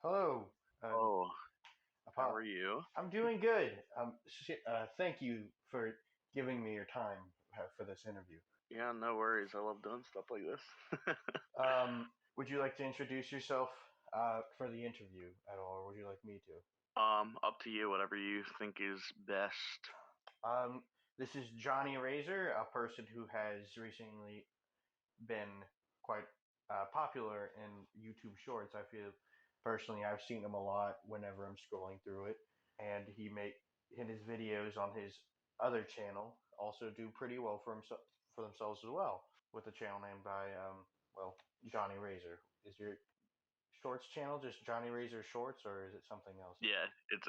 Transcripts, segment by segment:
Hello. Uh, Oh, how are Apo- you? I'm doing good. Thank you for giving me your time for this interview. Yeah, no worries. I love doing stuff like this. Would you like to introduce yourself for the interview at all, or would you like me to? Up to you, whatever you think is best. This is JonnyRaZeR, a person who has recently been quite popular in YouTube Shorts. I feel personally, I've seen him a lot whenever I'm scrolling through it, and his videos on his other channel also do pretty well for themselves as well. With a channel named by JonnyRaZeR. Is your Shorts channel just JonnyRaZeR Shorts, or is it something else? Yeah, it's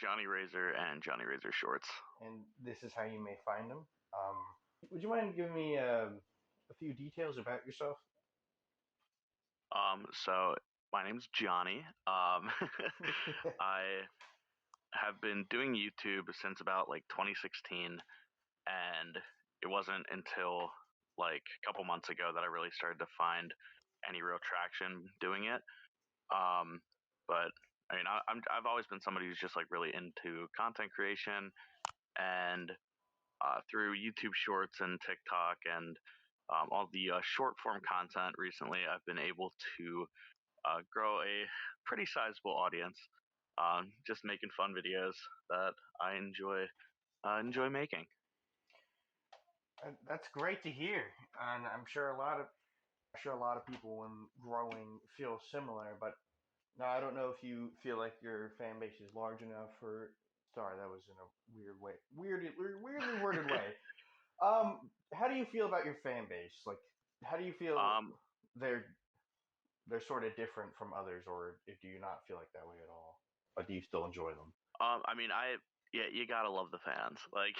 JonnyRaZeR and JonnyRaZeR Shorts. And this is how you may find him. Would you mind giving me a few details about yourself? So my name's Johnny. I have been doing YouTube since about like 2016, and it wasn't until like a couple months ago that I really started to find any real traction doing it. Um, but I mean, I've always been somebody who's just like really into content creation, and through YouTube Shorts and TikTok and all the short form content recently, I've been able to grow a pretty sizable audience. Just making fun videos that I enjoy making. That's great to hear, and I'm sure a lot of people when growing feel similar. But now I don't know if you feel like your fan base is large enough for. Sorry, that was in a weird way, weirdly worded way. How do you feel about your fan base? Like, how do you feel um, they're they're sort of different from others, or do you not feel like that way at all? Or do you still enjoy them? I mean, yeah, you gotta love the fans. Like,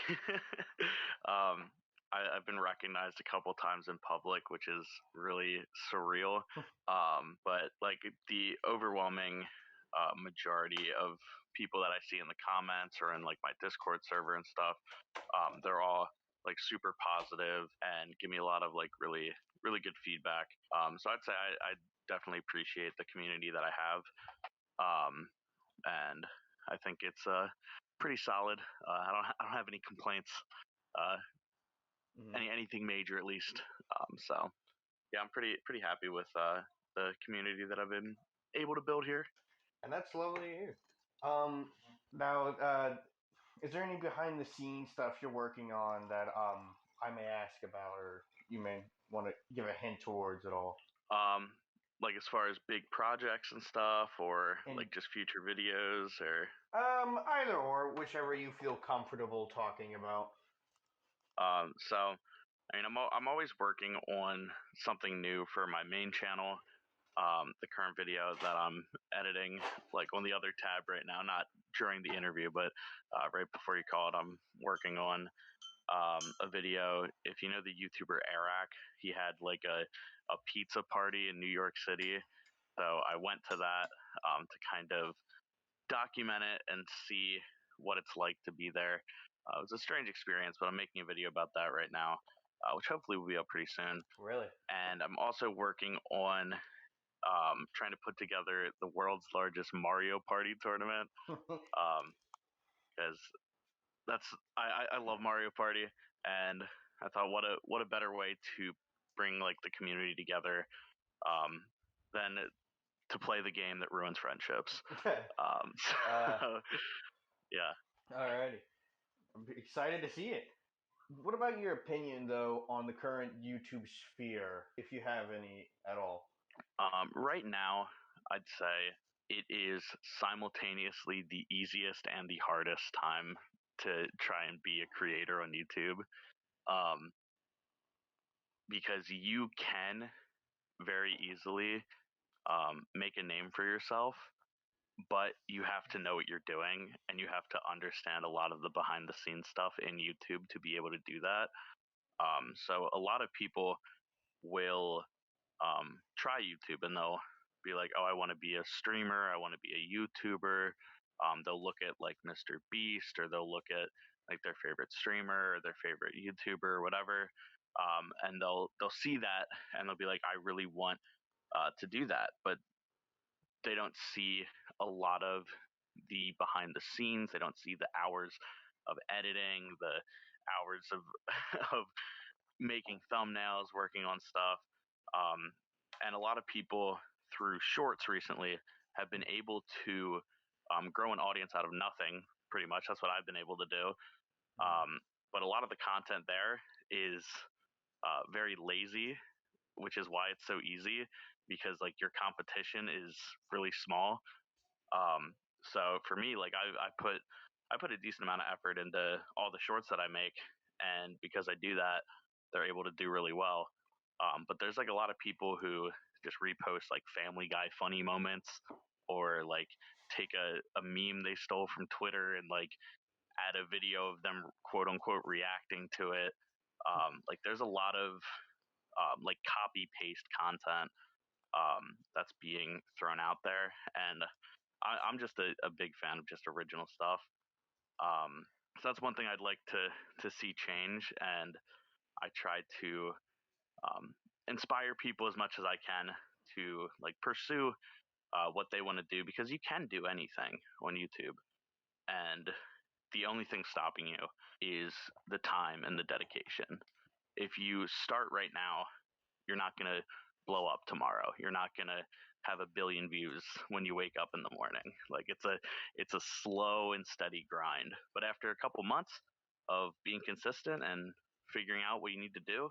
um, I've been recognized a couple times in public, which is really surreal. But like the overwhelming majority of people that I see in the comments or in like my Discord server and stuff, they're all like super positive and give me a lot of like really good feedback. So I'd say I definitely appreciate the community that I have. And I think it's pretty solid. I don't have any complaints, uh, Hmm. anything major at least. So yeah, I'm pretty happy with the community that I've been able to build here. And that's lovely to hear. Um, now, is there any behind the scenes stuff you're working on that I may ask about, or you may want to give a hint towards at all? Um, like as far as big projects and stuff, or like And just future videos, or either or, whichever you feel comfortable talking about. so. I mean, I'm always working on something new for my main channel. The current video that I'm editing, like on the other tab right now, not during the interview, but right before you called, I'm working on a video. If you know the YouTuber Eric, he had like a pizza party in New York City. So I went to that to kind of document it and see what it's like to be there. It was a strange experience, but I'm making a video about that right now, which hopefully will be up pretty soon. Really? And I'm also working on trying to put together the world's largest Mario Party tournament because I love Mario Party, and I thought what a better way to bring like the community together um, than to play the game that ruins friendships. uh, So yeah, Alrighty. I'm excited to see it. What about your opinion, though, on the current YouTube sphere, if you have any at all? right now I'd say it is simultaneously the easiest and the hardest time to try and be a creator on YouTube. Um, because you can very easily make a name for yourself, but you have to know what you're doing and you have to understand a lot of the behind the scenes stuff in YouTube to be able to do that. So a lot of people will try YouTube and they'll be like, oh, I want to be a streamer, I want to be a YouTuber. They'll look at like Mr. Beast or they'll look at like their favorite streamer or their favorite YouTuber or whatever. And they'll see that and they'll be like, I really want to do that. But they don't see a lot of the behind the scenes. They don't see the hours of editing, the hours of of making thumbnails, working on stuff. Um, and a lot of people through shorts recently have been able to grow an audience out of nothing. Pretty much, that's what I've been able to do. But a lot of the content there is very lazy, which is why it's so easy because like your competition is really small. So for me, like I put a decent amount of effort into all the shorts that I make, and because I do that, they're able to do really well. But there's like a lot of people who just repost like Family Guy funny moments, or like take a meme they stole from Twitter and like add a video of them quote unquote reacting to it. Like there's a lot of like copy paste content that's being thrown out there, and I'm just a big fan of just original stuff. So that's one thing I'd like to see change, and I try to inspire people as much as I can to like pursue what they want to do, because you can do anything on YouTube, and the only thing stopping you is the time and the dedication. If you start right now, you're not going to blow up tomorrow. You're not going to have a billion views when you wake up in the morning. Like it's a slow and steady grind. But after a couple months of being consistent and figuring out what you need to do,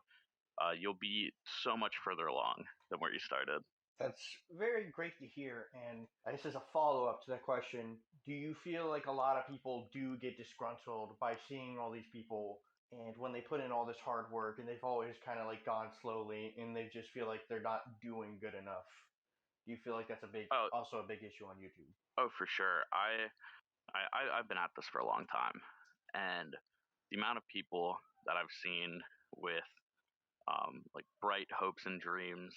you'll be so much further along than where you started. That's very great to hear. And I guess as a follow up to that question, do you feel like a lot of people do get disgruntled by seeing all these people and when they put in all this hard work and they've always kind of like gone slowly and they just feel like they're not doing good enough? Do you feel like that's Oh, also a big issue on YouTube? oh, for sure. I've been at this for a long time, and the amount of people that I've seen with like bright hopes and dreams,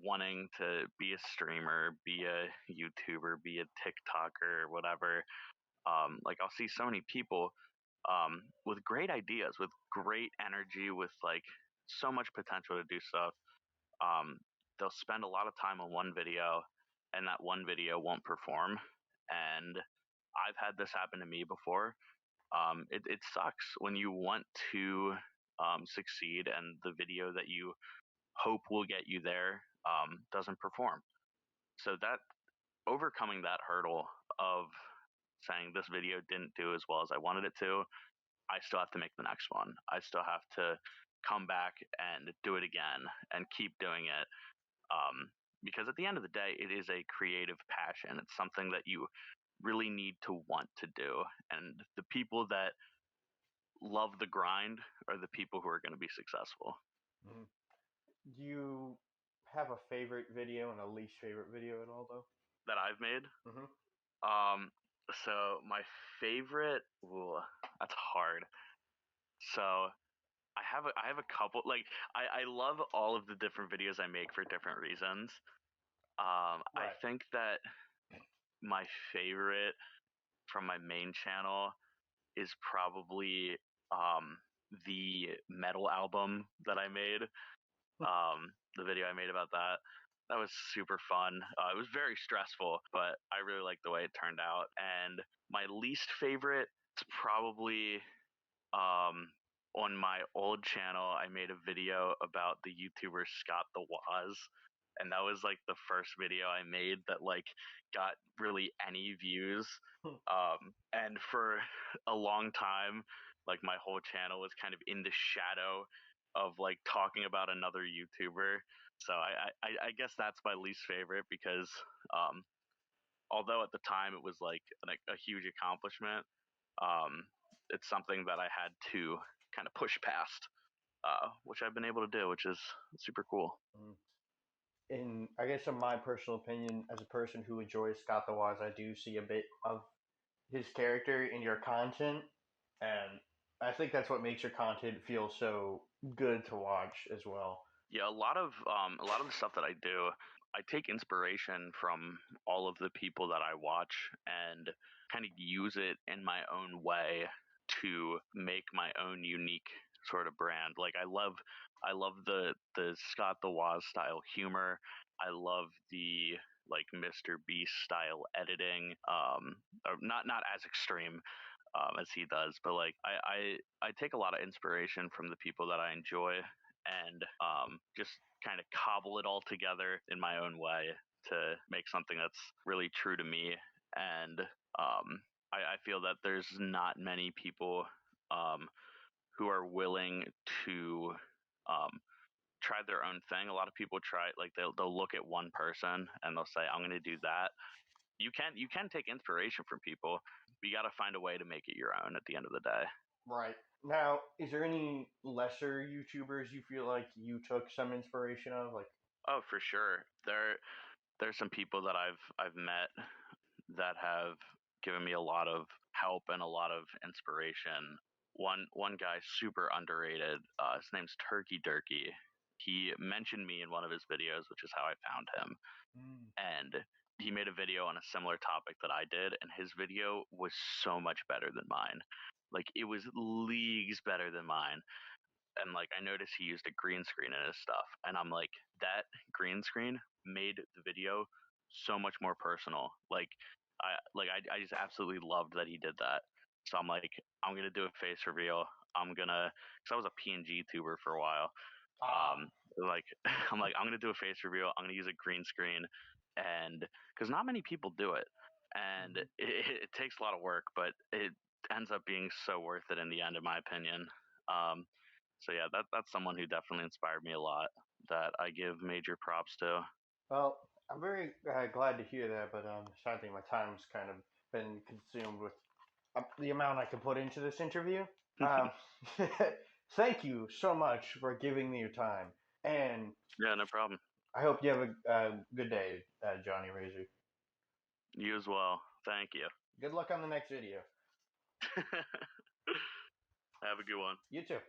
wanting to be a streamer, be a YouTuber, be a TikToker, whatever. Like I'll see so many people with great ideas, with great energy, with like so much potential to do stuff. Um, they'll spend a lot of time on one video, and that one video won't perform. And I've had this happen to me before. It sucks when you want to succeed, and the video that you hope will get you there doesn't perform. So that overcoming that hurdle of saying this video didn't do as well as I wanted it to, I still have to make the next one. I still have to come back and do it again and keep doing it. Because at the end of the day, it is a creative passion. It's something that you really need to want to do. And the people that love the grind are the people who are going to be successful. Mm. Do you have a favorite video and a least favorite video at all, though? That I've made. Mm-hmm. Um, so my favorite, ooh, that's hard. So I have a couple. Like I love all of the different videos I make for different reasons. I Right. think that my favorite from my main channel is probably the metal album that I made. The video I made about that. That was super fun. It was very stressful, but I really liked the way it turned out. And my least favorite is probably on my old channel. I made a video about the YouTuber Scott the Waz, and that was like the first video I made that like got really any views. And for a long time, like my whole channel was kind of in the shadow of like talking about another YouTuber. So I guess that's my least favorite because um, although at the time it was like a huge accomplishment, um, it's something that I had to kind of push past, which I've been able to do, which is super cool. Mm. In I guess in my personal opinion, as a person who enjoys Scott the Wise, I do see a bit of his character in your content, and I think that's what makes your content feel so good to watch as well. Yeah, a lot of the stuff that I do, I take inspiration from all of the people that I watch and kind of use it in my own way to make my own unique sort of brand. Like I love the Scott the Woz style humor. I love the like Mr. Beast style editing, or not as extreme as he does, but like I take a lot of inspiration from the people that I enjoy, and just kind of cobble it all together in my own way to make something that's really true to me. And I feel that there's not many people um, who are willing to um, try their own thing. A lot of people try, like they'll look at one person and they'll say, "I'm going to do that." You can take inspiration from people, but you got to find a way to make it your own at the end of the day. Right. Now, is there any lesser YouTubers you feel like you took some inspiration of? Like, Oh, for sure. There's some people that I've met that have given me a lot of help and a lot of inspiration. One guy super underrated. His name's Turkey Durkey. He mentioned me in one of his videos, which is how I found him. mm. And he made a video on a similar topic that I did, and his video was so much better than mine. Like it was leagues better than mine. And like I noticed he used a green screen in his stuff, and I'm like, that green screen made the video so much more personal. I just absolutely loved that he did that. So I'm like, I'm gonna do a face reveal. Because I was a PNG tuber for a while. Ah. Like I'm gonna do a face reveal. I'm gonna use a green screen, and because not many people do it, and Mhm. it takes a lot of work, but it ends up being so worth it in the end, in my opinion. Um, so yeah, that's someone who definitely inspired me a lot. That I give major props to. Well, I'm very glad to hear that, but sadly, my time's kind of been consumed with the amount I can put into this interview. Um, thank you so much for giving me your time, and Yeah, no problem. I hope you have a good day, JonnyRaZeR. You as well. Thank you. Good luck on the next video. Have a good one. You too.